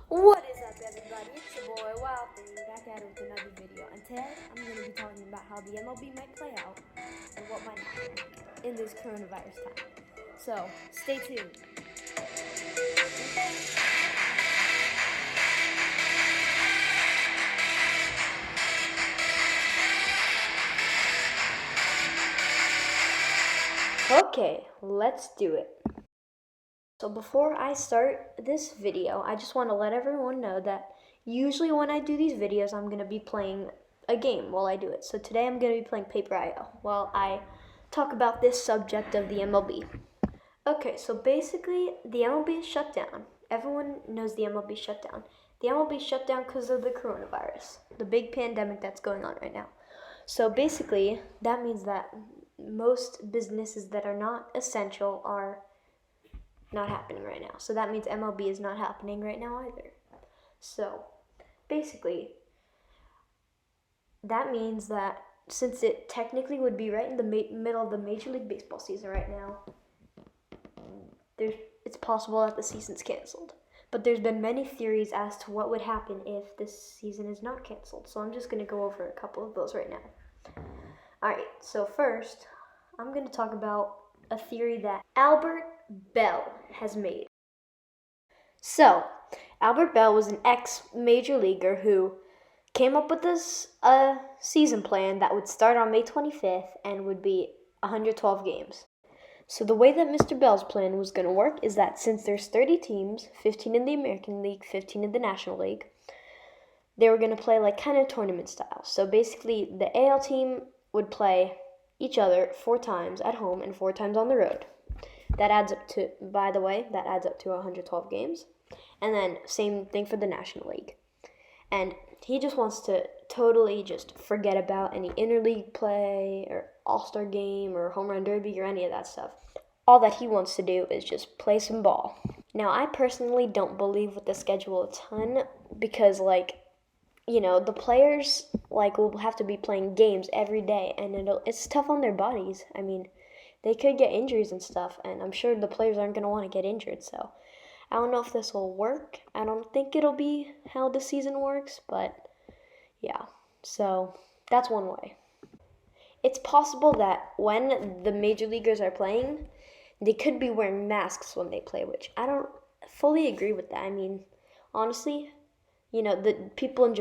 What is up, everybody? It's your boy Wild Thing back at it with another video. And today I'm going to be talking about how the MLB might play out and what might happen in this coronavirus time. So stay tuned. Okay, let's do it. So before I start this video, I just want to let everyone know that usually when I do these videos, I'm going to be playing a game while I do it. So today I'm going to be playing Paper IO while I talk about this subject of the MLB. Okay, so basically the MLB is shut down. Everyone knows the MLB shut down. The MLB shut down because of the coronavirus, the big pandemic that's going on right now. So basically, that means that most businesses that are not essential are not happening right now. So that means MLB is not happening right now either. So basically, that means that since it technically would be right in the middle of the Major League Baseball season right now, it's possible that the season's canceled. But there's been many theories as to what would happen if this season is not canceled. So I'm just going to go over a couple of those right now. Alright, so first, I'm going to talk about a theory that Albert Bell has made. So, Albert Bell was an ex-major leaguer who came up with this season plan that would start on May 25th and would be 112 games. So the way that Mr. Bell's plan was going to work is that since there's 30 teams, 15 in the American League, 15 in the National League, they were going to play like kind of tournament style. So basically the AL team would play each other 4 times at home and 4 times on the road. That adds up to, by the way, 112 games. And then same thing for the National League. And he just wants to totally just forget about any interleague play or all-star game or home run derby or any of that stuff. All that he wants to do is just play some ball. Now, I personally don't believe with the schedule a ton because, the players, will have to be playing games every day, and it's tough on their bodies. I mean, they could get injuries and stuff, and I'm sure the players aren't going to want to get injured, so I don't know if this will work. I don't think it'll be how the season works, but yeah, so that's one way. It's possible that when the major leaguers are playing, they could be wearing masks when they play, which I don't fully agree with that. I mean, honestly, the people in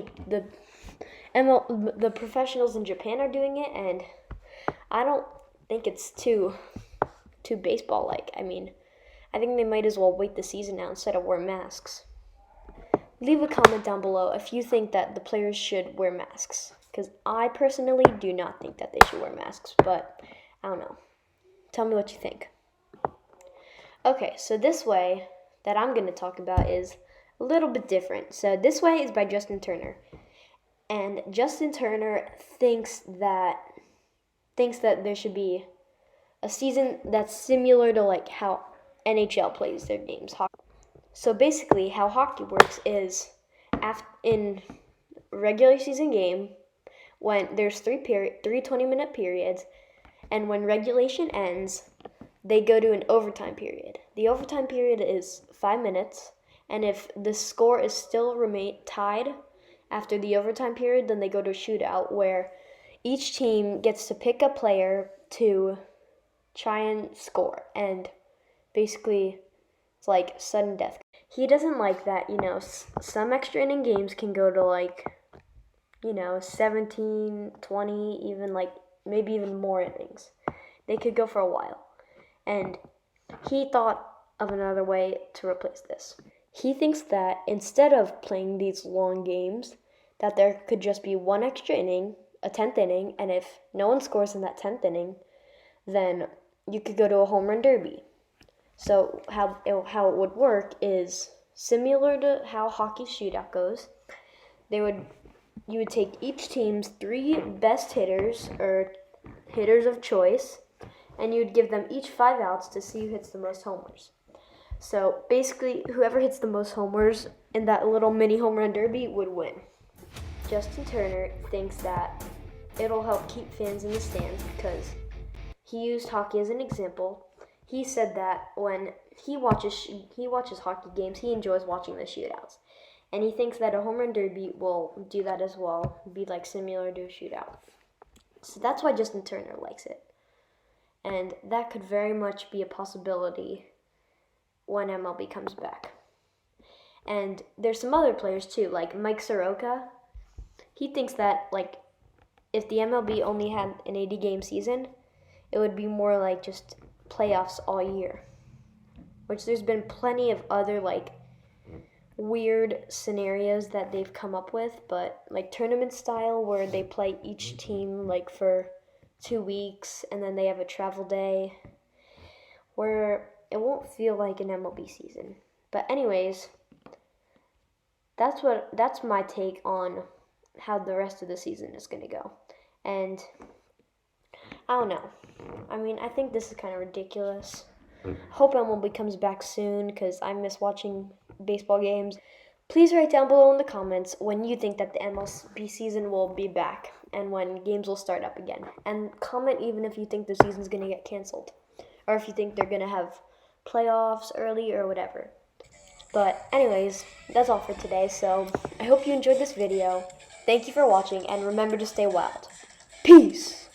the professionals in Japan are doing it, and I don't think it's too baseball-like. I mean, I think they might as well wait the season out instead of wear masks. Leave a comment down below if you think that the players should wear masks, because I personally do not think that they should wear masks, but I don't know. Tell me what you think. Okay, so this way that I'm going to talk about is a little bit different. So this way is by Justin Turner. And Justin Turner thinks that there should be a season that's similar to how NHL plays their games. So basically, how hockey works is in regular season game, when there's 3 20-minute periods, and when regulation ends, they go to an overtime period. The overtime period is 5 minutes, and if the score is still tied after the overtime period, then they go to a shootout where each team gets to pick a player to try and score, and basically it's like sudden death. He doesn't like that, some extra inning games can go to 17, 20, even maybe even more innings. They could go for a while. And he thought of another way to replace this. He thinks that instead of playing these long games, that there could just be one extra inning, a 10th inning, and if no one scores in that 10th inning, then you could go to a home run derby. So how it would work is similar to how hockey shootout goes. You would take each team's 3 best hitters or hitters of choice, and you would give them each 5 outs to see who hits the most homers. So basically, whoever hits the most homers in that little mini home run derby would win. Justin Turner thinks that it'll help keep fans in the stands because he used hockey as an example. He said that when he watches hockey games, he enjoys watching the shootouts. And he thinks that a home run derby will do that as well, be like similar to a shootout. So that's why Justin Turner likes it. And that could very much be a possibility when MLB comes back. And there's some other players too, like Mike Soroka. He thinks that like if the MLB only had an 80-game season, it would be more like just playoffs all year. Which there's been plenty of other like weird scenarios that they've come up with, but like tournament style where they play each team like for 2 weeks and then they have a travel day where it won't feel like an MLB season. But anyways, that's my take on how the rest of the season is going to go. And I don't know. I mean, I think this is kind of ridiculous. Hope MLB comes back soon because I miss watching baseball games. Please write down below in the comments when you think that the MLB season will be back and when games will start up again. And comment even if you think the season's going to get canceled or if you think they're going to have playoffs early or whatever. But anyways, that's all for today. So I hope you enjoyed this video. Thank you for watching and remember to stay wild. Peace!